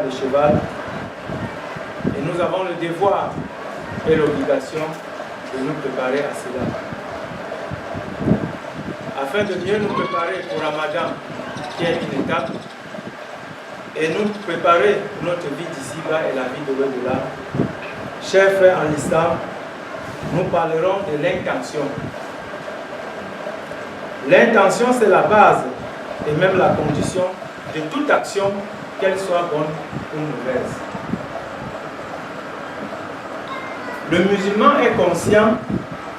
de cheval et nous avons le devoir et l'obligation de nous préparer à cela. Afin de mieux nous préparer pour Ramadan, qui est une étape, et nous préparer pour notre vie d'ici-bas et la vie de l'au-delà, chers frères en l'islam, nous parlerons de l'intention. L'intention, c'est la base et même la condition de toute action, qu'elle soit bonne ou mauvaise. Le musulman est conscient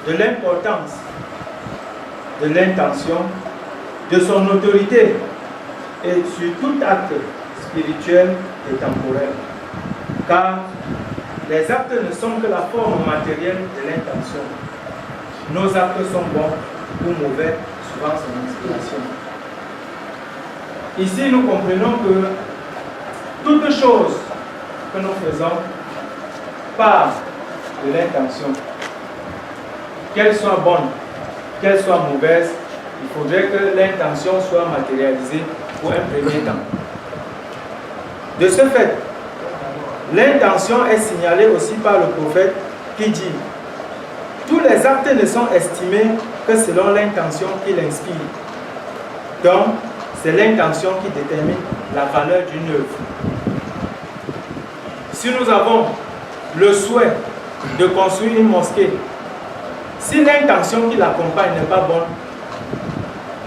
de l'importance de l'intention, de son autorité et sur tout acte spirituel et temporel. Car les actes ne sont que la forme matérielle de l'intention. Nos actes sont bons ou mauvais, suivant son inspiration. Ici, nous comprenons que toute chose que nous faisons part de l'intention. Qu'elle soit bonne, qu'elle soit mauvaise, il faudrait que l'intention soit matérialisée pour un premier temps. De ce fait, l'intention est signalée aussi par le prophète qui dit « Tous les actes ne sont estimés que selon l'intention qu'il inspire. » Donc, c'est l'intention qui détermine la valeur d'une œuvre. Si nous avons le souhait de construire une mosquée, si l'intention qui l'accompagne n'est pas bonne,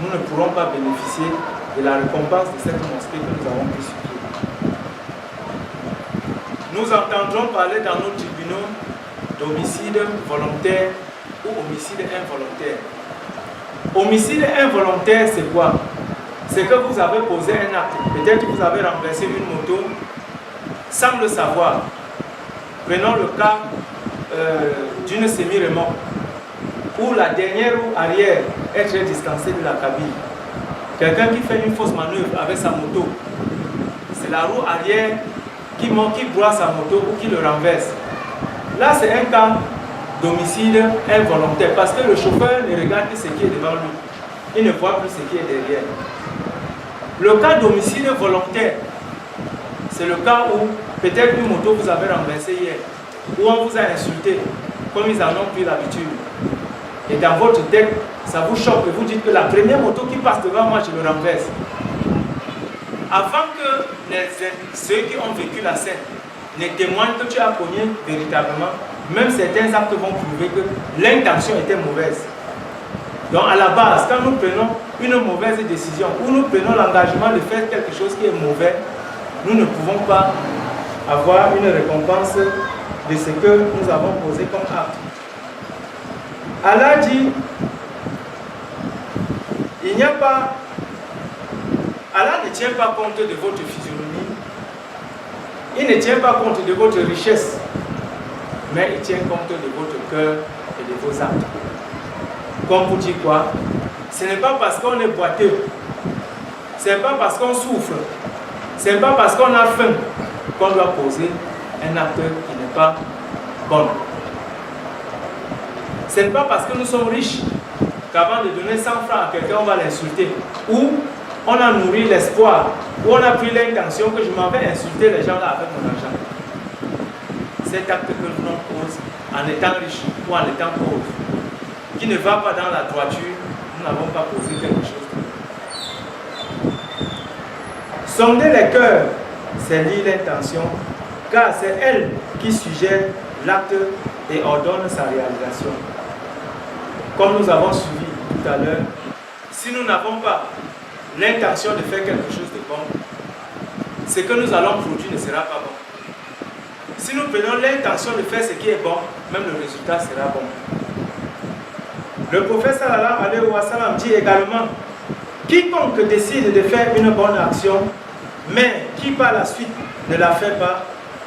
nous ne pourrons pas bénéficier de la récompense de cette mosquée que nous avons pu supplier. Nous entendrons parler dans nos tribunaux d'homicide volontaire ou homicide involontaire. Homicide involontaire, c'est quoi? C'est que vous avez posé un acte. Peut-être que vous avez renversé une moto sans le savoir. Prenons le cas d'une semi-remorque où la dernière roue arrière est très distancée de la cabine. Quelqu'un qui fait une fausse manœuvre avec sa moto, c'est la roue arrière qui broie sa moto ou qui le renverse. Là, c'est un cas d'homicide involontaire parce que le chauffeur ne regarde que ce qui est devant lui. Il ne voit plus ce qui est derrière. Le cas d'homicide volontaire, c'est le cas où peut-être une moto vous avez renversé hier, où on vous a insulté, comme ils en ont pris l'habitude. Et dans votre tête, ça vous choque et vous dites que la première moto qui passe devant moi, je le renverse. Avant que ceux qui ont vécu la scène ne témoignent que tu as cogné véritablement, même certains actes vont prouver que l'intention était mauvaise. Donc à la base, quand nous prenons une mauvaise décision ou nous prenons l'engagement de faire quelque chose qui est mauvais, nous ne pouvons pas avoir une récompense de ce que nous avons posé comme acte. Allah dit, Allah ne tient pas compte de votre physionomie, il ne tient pas compte de votre richesse, mais il tient compte de votre cœur et de vos actes. Comme vous dites quoi? Ce n'est pas parce qu'on est boiteux, ce n'est pas parce qu'on souffre, ce n'est pas parce qu'on a faim qu'on doit poser un acte qui n'est pas bon. Ce n'est pas parce que nous sommes riches qu'avant de donner 100 francs à quelqu'un, on va l'insulter. Ou on a nourri l'espoir, ou on a pris l'intention que je m'en vais insulter les gens là avec mon argent. Cet acte que l'on pose en étant riche ou en étant pauvre, qui ne va pas dans la droiture, nous n'avons pas posé quelque chose. Sonder les cœurs, c'est lire l'intention, car c'est elle qui suggère l'acte et ordonne sa réalisation. Comme nous avons suivi tout à l'heure, si nous n'avons pas l'intention de faire quelque chose de bon, ce que nous allons produire ne sera pas bon. Si nous prenons l'intention de faire ce qui est bon, même le résultat sera bon. Le prophète sallallahu alayhi wa sallam dit également, quiconque décide de faire une bonne action, mais qui par la suite ne la fait pas,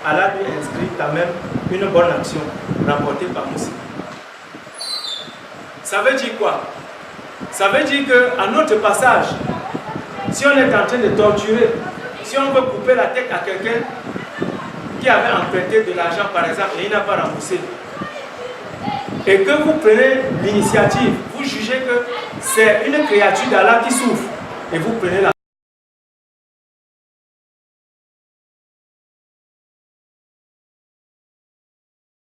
Allah lui inscrit quand même une bonne action rapportée par Moussi. Ça veut dire quoi? Ça veut dire qu'à notre passage, si on est en train de torturer, si on veut couper la tête à quelqu'un qui avait emprunté de l'argent par exemple et il n'a pas remboursé, et que vous prenez l'initiative, vous jugez que c'est une créature d'Allah qui souffre, et vous prenez la